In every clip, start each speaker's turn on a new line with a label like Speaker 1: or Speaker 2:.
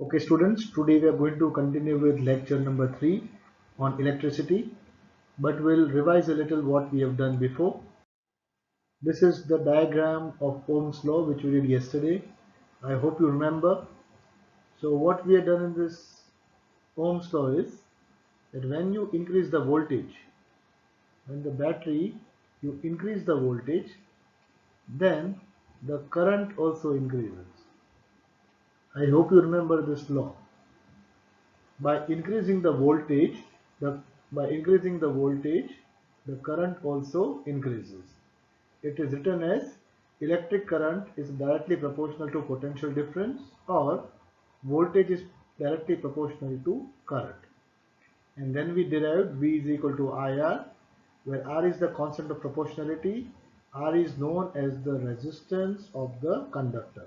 Speaker 1: Okay students, today we are going to continue with lecture number 3 on electricity, but we'll revise a little what we have done before. This is the diagram of Ohm's law which we did yesterday. I hope you remember. So what we have done in this Ohm's law is that when you increase the voltage, when the battery, you increase the voltage, then the current also increases. I hope you remember this law. By increasing the voltage, the by increasing the voltage, the current also increases. It is written as electric current is directly proportional to potential difference, or voltage is directly proportional to current. And then we derived V is equal to IR, where R is the constant of proportionality. R is known as the resistance of the conductor.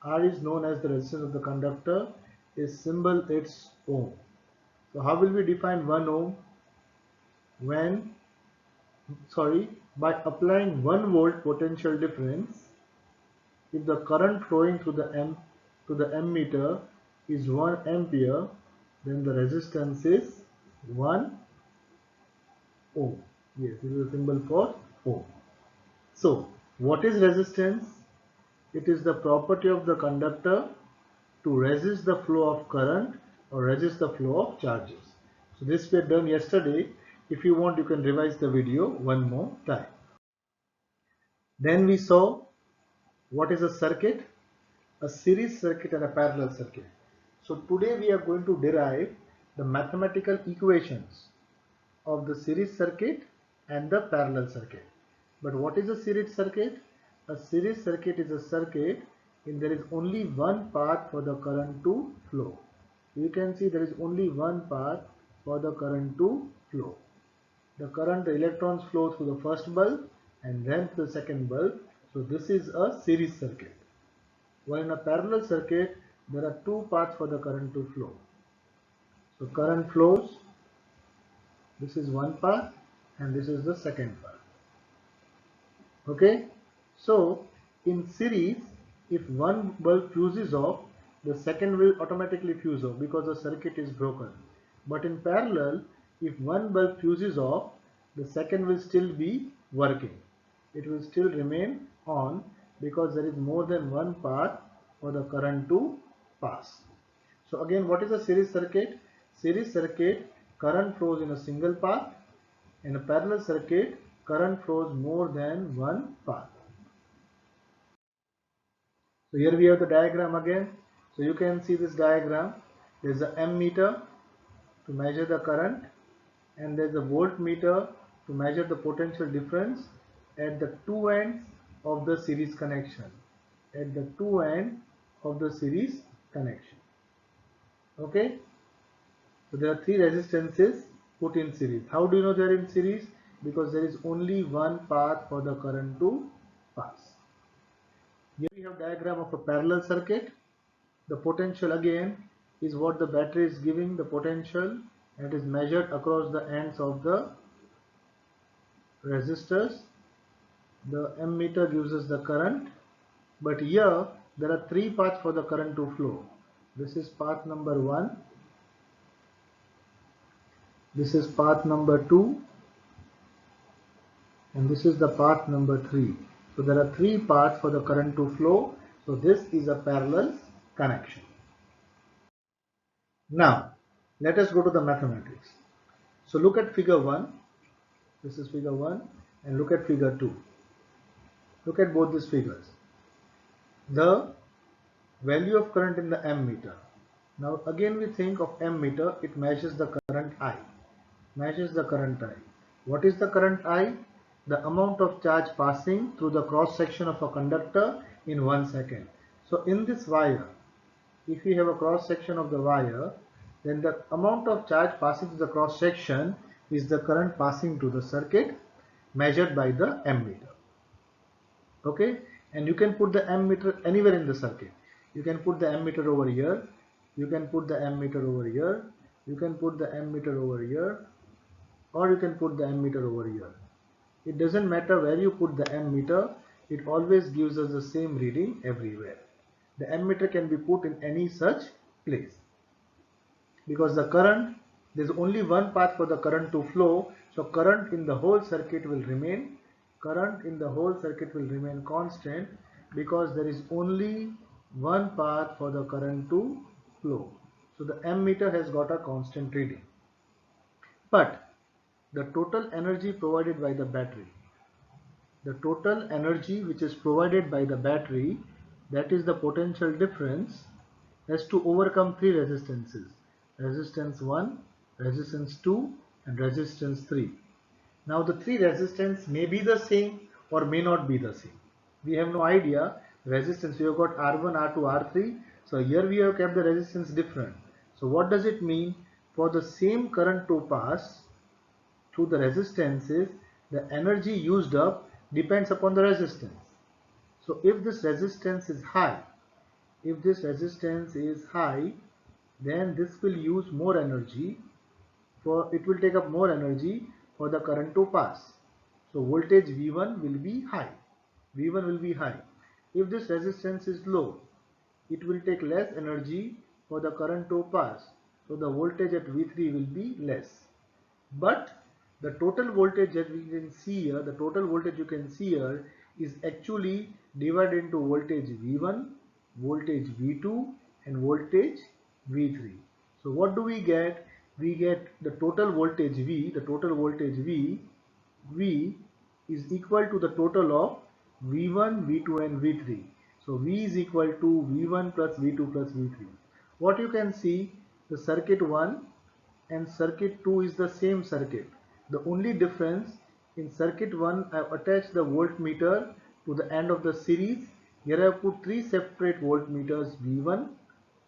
Speaker 1: R is known as the resistance of the conductor. Its symbol is ohm. So how will we define 1 ohm? When, by applying 1 volt potential difference, if the current flowing through the ammeter is 1 ampere, then the resistance is 1 ohm. Yes, this is a symbol for ohm. So what is resistance? It is the property of the conductor to resist the flow of current or resist the flow of charges. So this we had done yesterday. If you want, you can revise the video one more time. Then we saw what is a circuit, a series circuit and a parallel circuit. So today we are going to derive the mathematical equations of the series circuit and the parallel circuit. But what is a series circuit? A series circuit is a circuit in there is only one path for the current to flow. You can see there is only one path for the current to flow. The electrons flow through the first bulb and then to the second bulb. So this is a series circuit. While in a parallel circuit, there are two paths for the current to flow. So current flows, this is one path and this is the second path. Okay, so in series, if one bulb fuses off, the second will automatically fuse off because the circuit is broken. But in parallel, if one bulb fuses off, the second will still be working. It will still remain on because there is more than one path for the current to pass. So again, what is a series circuit? Series circuit, current flows in a single path. In a parallel circuit, current flows more than one path. So here we have the diagram again. So you can see this diagram. There is a ammeter to measure the current, and there is a voltmeter to measure the potential difference at the two ends of the series connection. At the two ends of the series connection. Okay. So there are three resistances put in series. How do you know they are in series? Because there is only one path for the current to pass. Here we have diagram of a parallel circuit. The potential again is what the battery is giving the potential, and it is measured across the ends of the resistors. The ammeter gives us the current, but here there are three paths for the current to flow. This is path number 1, this is path number 2, and this is the path number 3. So there are three paths for the current to flow. So this is a parallel connection. Now let us go to the mathematics. So look at figure 1. This is figure 1, and look at figure 2. Look at both these figures. The value of current in the ammeter. Now again we think of ammeter, it measures the current I. Measures the current I. What is the current I? The amount of charge passing through the cross section of a conductor in 1 second. So in this wire, if we have a cross section of the wire, then the amount of charge passing through the cross section is the current passing to the circuit measured by the ammeter. Okay, and you can put the ammeter anywhere in the circuit. You can put the ammeter over here, you can put the ammeter over here, you can put the ammeter over here, or you can put the ammeter over here. It doesn't matter where you put the ammeter, it always gives us the same reading everywhere. The ammeter can be put in any such place, because the current, there's only one path for the current to flow, so current in the whole circuit will remain constant, because there is only one path for the current to flow. So the ammeter has got a constant reading. But the total energy provided by the total energy which is provided by the battery, that is the potential difference, has to overcome three resistances: resistance 1, resistance 2, and resistance 3. Now the three resistance may be the same or may not be the same. We have no idea. Resistance, we have got R1, R2, R3. So here we have kept the resistance different. So what does it mean? For the same current to pass through the resistances, the energy used up depends upon the resistance. So if this resistance is high, then this will use more energy, for it will take up more energy for the current to pass. So voltage V1 will be high. If this resistance is low, it will take less energy for the current to pass. So the voltage at V3 will be less. But the total voltage that we can see here, is actually divided into voltage V1, voltage V2, and voltage V3. So what do we get? We get the total voltage V. V is equal to the total of V1, V2, and V3. So V is equal to V1 plus V2 plus V3. What you can see, the circuit 1 and circuit 2 is the same circuit. The only difference, in circuit 1 I have attached the voltmeter to the end of the series. Here I have put three separate voltmeters: V1,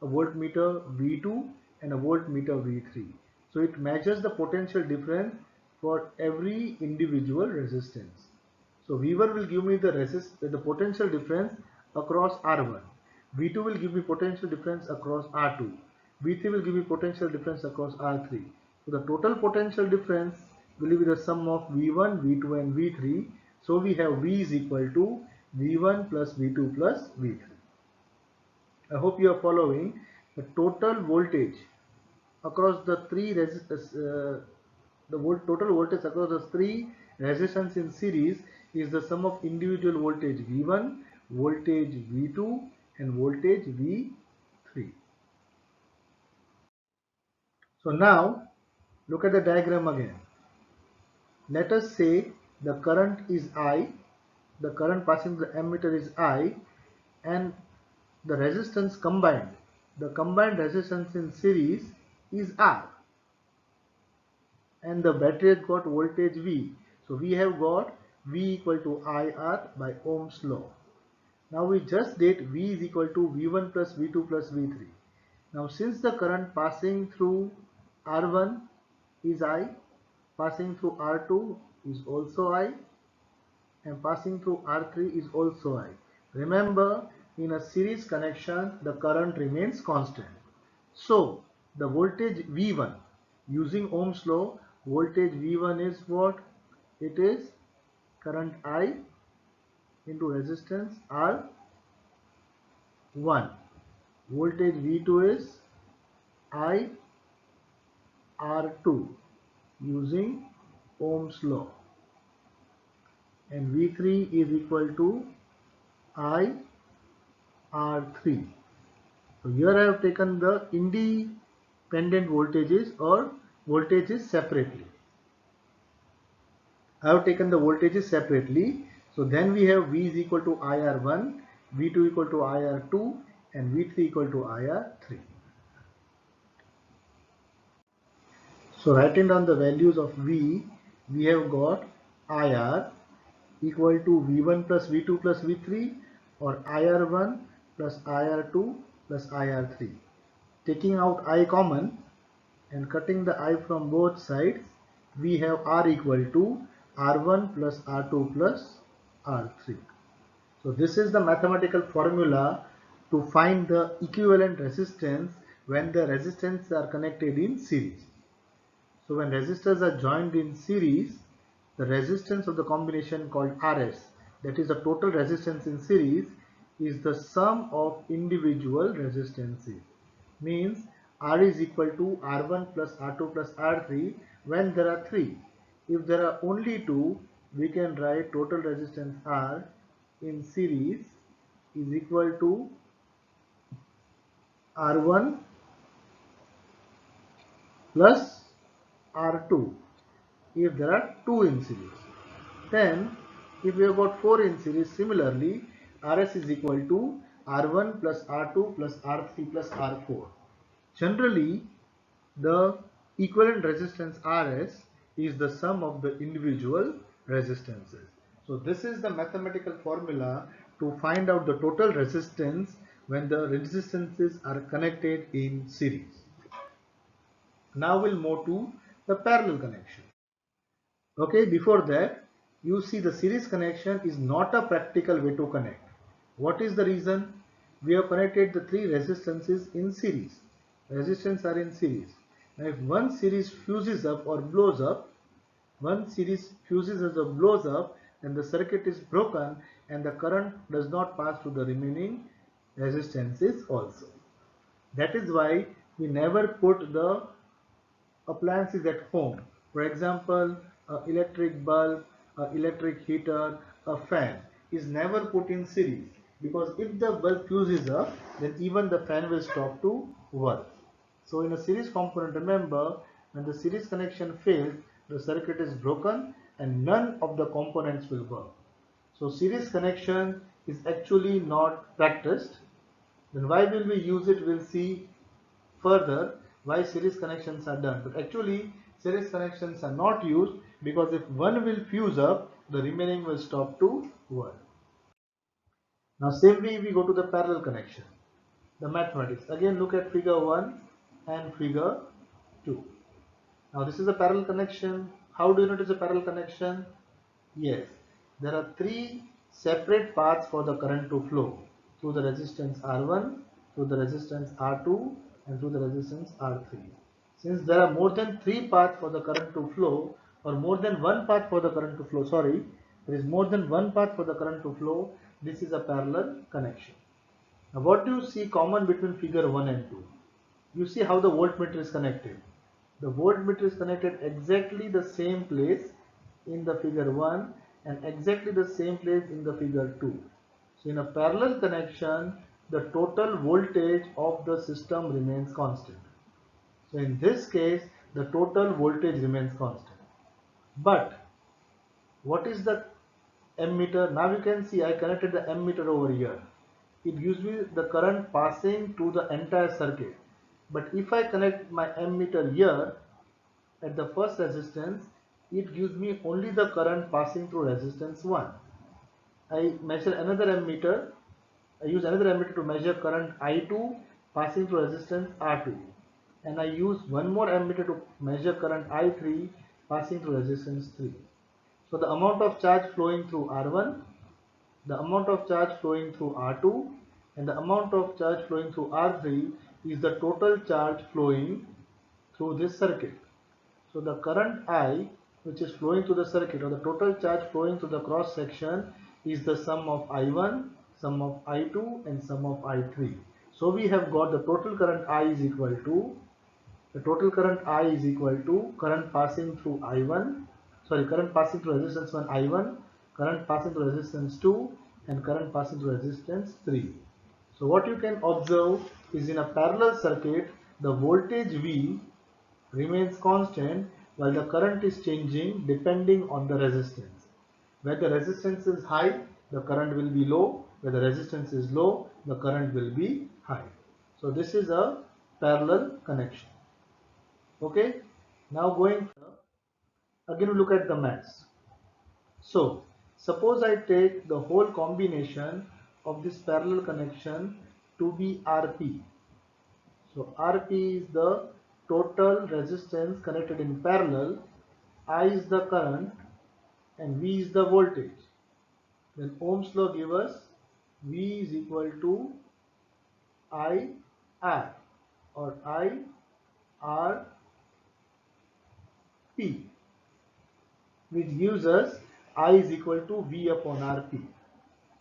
Speaker 1: a voltmeter V2, and a voltmeter V3. So it measures the potential difference for every individual resistance. So V1 will give me the potential difference across R1. V2 will give me potential difference across R2. V3 will give me potential difference across R3. So the total potential difference will be the sum of V1, V2, and V3. So we have V is equal to V1 plus V2 plus V3. I hope you are following. The total voltage across the total voltage across the three resistance in series is the sum of individual voltage V1, voltage V2, and voltage V3. So now look at the diagram again. Let us say the current is I, the current passing through the ammeter is I, and the resistance combined, the combined resistance in series is R, and the battery has got voltage V. So we have got V equal to IR by Ohm's law. Now we just did V is equal to V1 plus V2 plus V3. Now since the current passing through R1 is I, passing through R2 is also I, and passing through R3 is also I. Remember, in a series connection, the current remains constant. So the voltage V1, using Ohm's law, voltage V1 is what? It is current I into resistance R1. Voltage V2 is I R2 using Ohm's law, and V3 is equal to I R3. So here I have taken the independent voltages or voltages separately. So then we have V is equal to IR1, V2 equal to IR2, and V3 equal to IR3. So writing down the values of V, we have got IR equal to V1 plus V2 plus V3, or IR1 plus IR2 plus IR3. Taking out I common and cutting the I from both sides, we have R equal to R1 plus R2 plus R3. So this is the mathematical formula to find the equivalent resistance when the resistors are connected in series. So when resistors are joined in series, the resistance of the combination called RS, that is the total resistance in series, is the sum of individual resistances. means R is equal to R1 plus R2 plus R3 when there are 3. If there are only 2, we can write total resistance R in series is equal to R1 plus R2 if there are 2 in series. Then if we have got 4 in series, similarly RS is equal to R1 plus R2 plus R3 plus R4. Generally, the equivalent resistance Rs is the sum of the individual resistances. So this is the mathematical formula to find out the total resistance when the resistances are connected in series. Now we'll move to the parallel connection. Okay, before that, you see the series connection is not a practical way to connect. What is the reason? We have connected the three resistances in series. Resistance are in series. Now if one series fuses up or blows up, then the circuit is broken and the current does not pass to the remaining resistances also. That is why we never put the appliances at home. For example, an electric bulb, an electric heater, a fan is never put in series, because if the bulb fuses up, then even the fan will stop to work. So in a series component, remember, when the series connection fails, the circuit is broken and none of the components will work. So series connection is actually not practiced. Then why will we use it? We'll see further why series connections are done. But actually series connections are not used because if one will fuse up, the remaining will stop to work. Now same way we go to the parallel connection. The mathematics. Again look at figure 1 and figure 2. Now this is a parallel connection. How do you know it is a parallel connection? Yes, there are three separate paths for the current to flow through the resistance R1, through the resistance R2 and through the resistance R3. Since there are more than three paths for the current to flow, or more than one path for the current to flow, there is more than one path for the current to flow, this is a parallel connection. Now what do you see common between figure 1 and 2? You see how the voltmeter is connected. The voltmeter is connected exactly the same place in the figure 1 and exactly the same place in the figure 2. So in a parallel connection, the total voltage of the system remains constant. So in this case, the total voltage remains constant. But what is the ammeter? Now you can see I connected the ammeter over here. It gives me the current passing through the entire circuit. But if I connect my ammeter here at the first resistance, it gives me only the current passing through resistance 1. I measure another ammeter. I use another ammeter to measure current I2 passing through resistance R2. And I use one more ammeter to measure current I3 passing through resistance 3. So the amount of charge flowing through R1, the amount of charge flowing through R2 and the amount of charge flowing through R3 is the total charge flowing through this circuit. So the current I which is flowing through the circuit, or the total charge flowing through the cross section, is the sum of I1, sum of I2 and sum of I3. So we have got the total current I is equal to current passing through current passing through resistance 1 I1, current passing through resistance 2 and current passing through resistance 3. So what you can observe is in a parallel circuit, the voltage V remains constant while the current is changing depending on the resistance. Where the resistance is high, the current will be low. Where the resistance is low, the current will be high. So this is a parallel connection. Okay. Now going again, we look at the maths. So suppose I take the whole combination of this parallel connection to be Rp. So Rp is the total resistance connected in parallel, I is the current and V is the voltage. Then Ohm's law gives us V is equal to IR or IRP, which gives us I is equal to V upon Rp.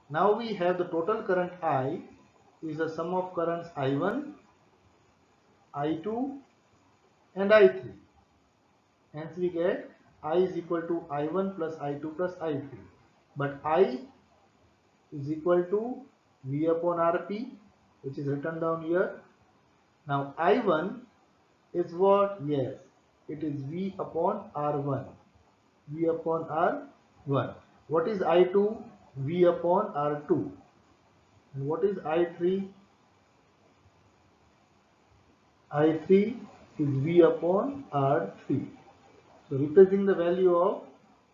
Speaker 1: Now we have the total current I is the sum of currents I1, I2 and I3. Hence we get I is equal to I1 plus I2 plus I3. But I is equal to V upon Rp, which is written down here. Now I1 is what? Yes, it is V upon R1. V upon R1. What is I2? V upon R2. And what is I3? I3 is V upon R3. So replacing the value of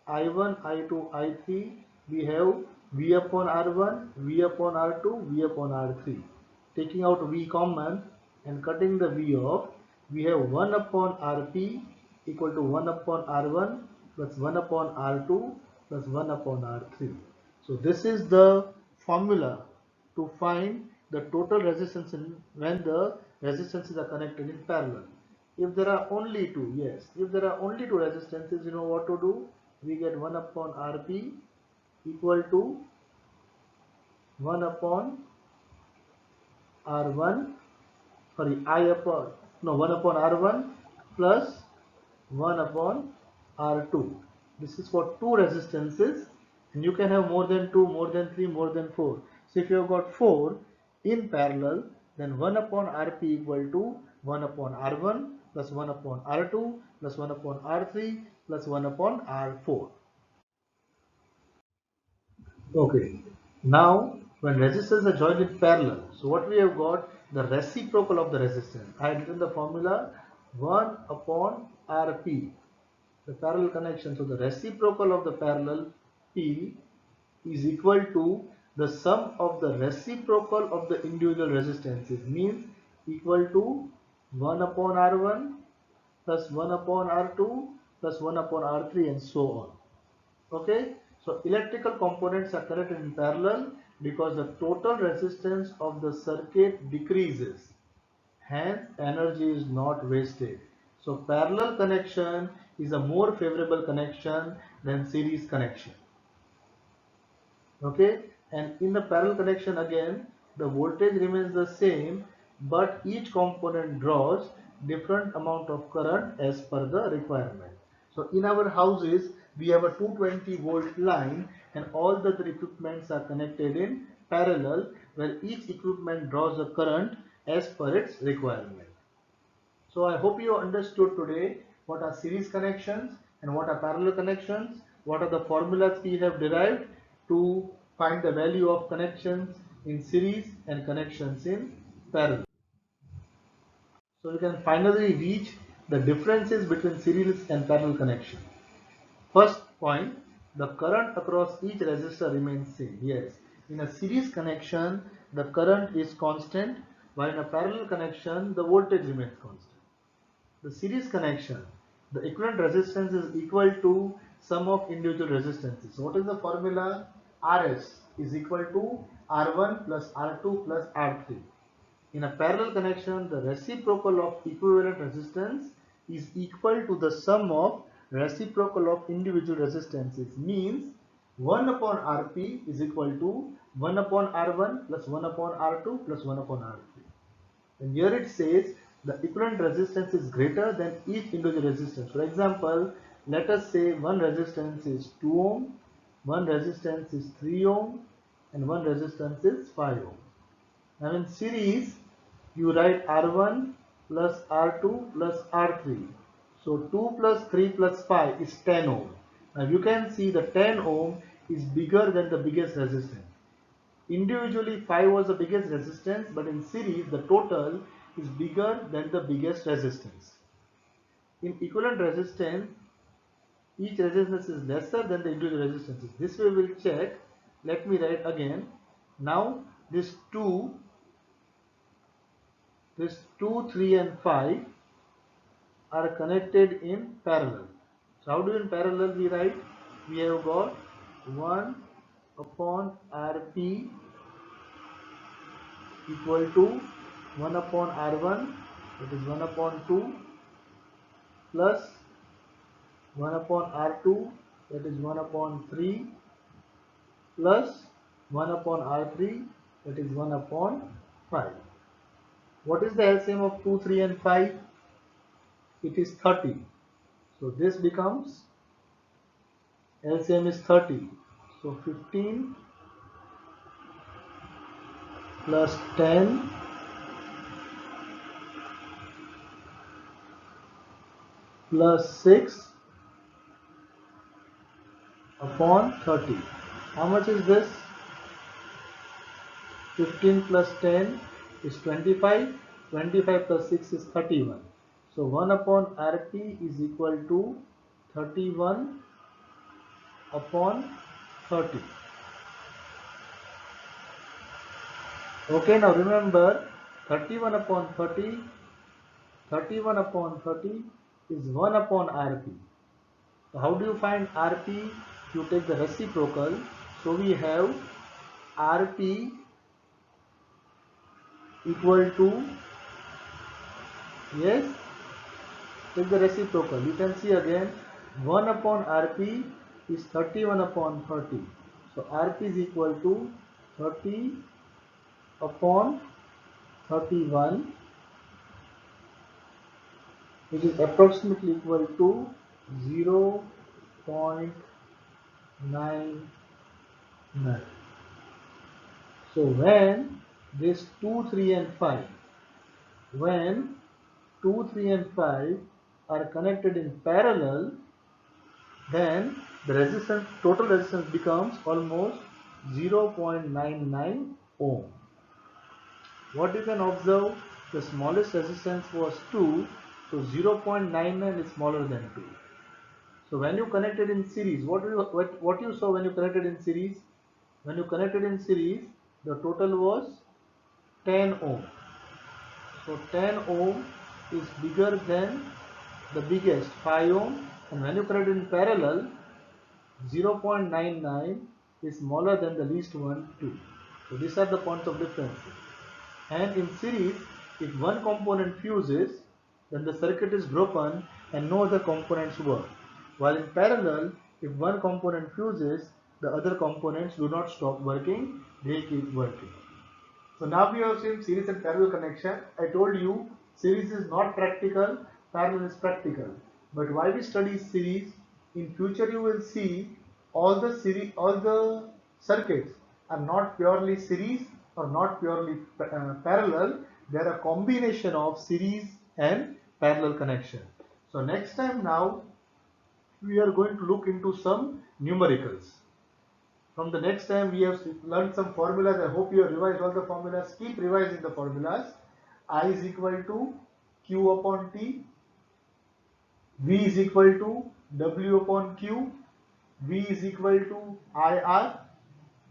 Speaker 1: I1, I2, I3, we have V upon R1, V upon R2, V upon R3. Taking out V common and cutting the V off, we have 1 upon Rp equal to 1 upon R1 plus 1 upon R2 plus 1 upon R3. So this is the formula to find the total resistance when the resistances are connected in parallel. If there are only two, yes, if there are only two resistances, you know what to do? We get 1 upon Rp equal to 1 upon R1, sorry, I upon, no, 1 upon R1 plus 1 upon R2. This is for two resistances, and you can have more than 2, more than 3, more than 4. So if you have got 4 in parallel, then 1 upon Rp equal to 1 upon R1 plus 1 upon R2 plus 1 upon R3 plus 1 upon R4. Okay. Now, when resistors are joined in parallel, so what we have got? The reciprocal of the resistance. I had written the formula 1 upon Rp, the parallel connection. So the reciprocal of the parallel P is equal to the sum of the reciprocal of the individual resistances, means equal to 1 upon R1 plus 1 upon R2 plus 1 upon R3 and so on. Okay, so electrical components are connected in parallel because the total resistance of the circuit decreases, hence energy is not wasted. So parallel connection is a more favorable connection than series connection. Okay, and in the parallel connection again the voltage remains the same, but each component draws different amount of current as per the requirement. So in our houses we have a 220 volt line and all the three equipments are connected in parallel, where each equipment draws a current as per its requirement. So I hope you understood today what are series connections and what are parallel connections, what are the formulas we have derived to find the value of connections in series and connections in parallel. So you can finally reach the differences between series and parallel connection. First point, the current across each resistor remains same. Yes, in a series connection the current is constant, while in a parallel connection the voltage remains constant. The series connection, the equivalent resistance is equal to sum of individual resistances. So what is the formula? Rs is equal to R1 plus R2 plus R3. In a parallel connection, the reciprocal of equivalent resistance is equal to the sum of reciprocal of individual resistances, means 1 upon Rp is equal to 1 upon R1 plus 1 upon R2 plus 1 upon R3. And here it says the equivalent resistance is greater than each individual resistance. For example, let us say one resistance is 2 ohm, one resistance is 3 ohm, and one resistance is 5 ohm. Now in series, you write R1 plus R2 plus R3. So 2 plus 3 plus 5 is 10 ohm. Now you can see the 10 ohm is bigger than the biggest resistance. Individually 5 was the biggest resistance, but in series the total is bigger than the biggest resistance. In equivalent resistance, each resistance is lesser than the individual resistances. This way we will check. Let me write again. Now this 2, 3 and 5 are connected in parallel. So how do in parallel we write? We have got 1 upon Rp equal to 1 upon R1, that is 1 upon 2, plus 1 upon R2, that is 1 upon 3, plus 1 upon R3, that is 1 upon 5. What is the LCM of 2, 3 and 5? It is 30. So this becomes LCM is 30. So 15 plus 10 plus 6 upon 30. How much is this? 15 plus 10 is 25. 25 plus 6 is 31. So 1 upon Rp is equal to 31 upon 30. Okay, now remember 31 upon 30, 31 upon 30 is 1 upon Rp. So how do you find Rp? You take the reciprocal. So we have Rp equal to, yes, take the reciprocal. You can see again 1 upon Rp is 31 upon 30. So Rp is equal to 30 upon 31, which is approximately equal to 0.99. So when this 2, 3 and 5, when 2, 3 and 5 are connected in parallel, then the resistance, total resistance becomes almost 0.99 ohm. What you can observe, the smallest resistance was 2, so 0.99 is smaller than 2. So when you connected in series, what you saw when you connected in series? When you connected in series, the total was 10 ohm. So 10 ohm is bigger than the biggest 5 ohm, and when you connect in parallel, 0.99 is smaller than the least one, 2. So these are the points of difference. And in series, if one component fuses, then the circuit is broken and no other components work. While in parallel, if one component fuses, the other components do not stop working, they keep working. So now we have seen series and parallel connection. I told you series is not practical, parallel is practical. But why we study series? In future you will see all the circuits are not purely series or not purely parallel. They are a combination of series and parallel connection. So next time now we are going to look into some numericals. From the next time we have learned some formulas. I hope you have revised all the formulas. Keep revising the formulas. I is equal to Q upon T. V is equal to W upon Q. V is equal to IR.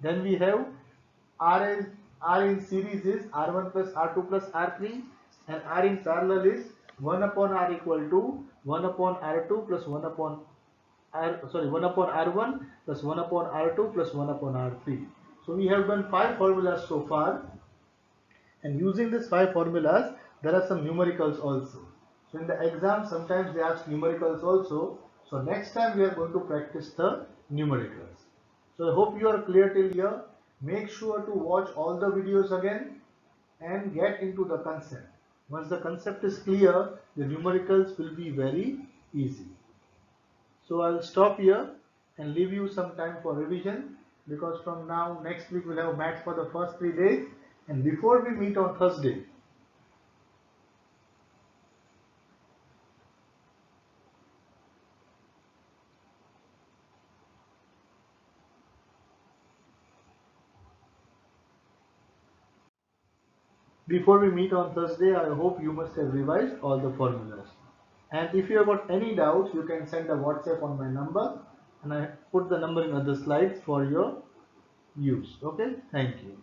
Speaker 1: Then we have R in series is R1 plus R2 plus R3, and R in parallel is 1 upon R equal to 1 upon R2 plus 1 upon 1 upon R1 plus 1 upon R2 plus 1 upon R3. So we have done 5 formulas so far, and using these 5 formulas there are some numericals also. So in the exam sometimes they ask numericals also. So next time we are going to practice the numericals. So I hope you are clear till here. Make sure to watch all the videos again and get into the concept. Once the concept is clear, the numericals will be very easy. So I'll stop here and leave you some time for revision, because from now next week we'll have maths for the first 3 days, and before we meet on Thursday, I hope you must have revised all the formulas. And if you have got any doubts, you can send a WhatsApp on my number, and I put the number in other slides for your use. Okay, thank you.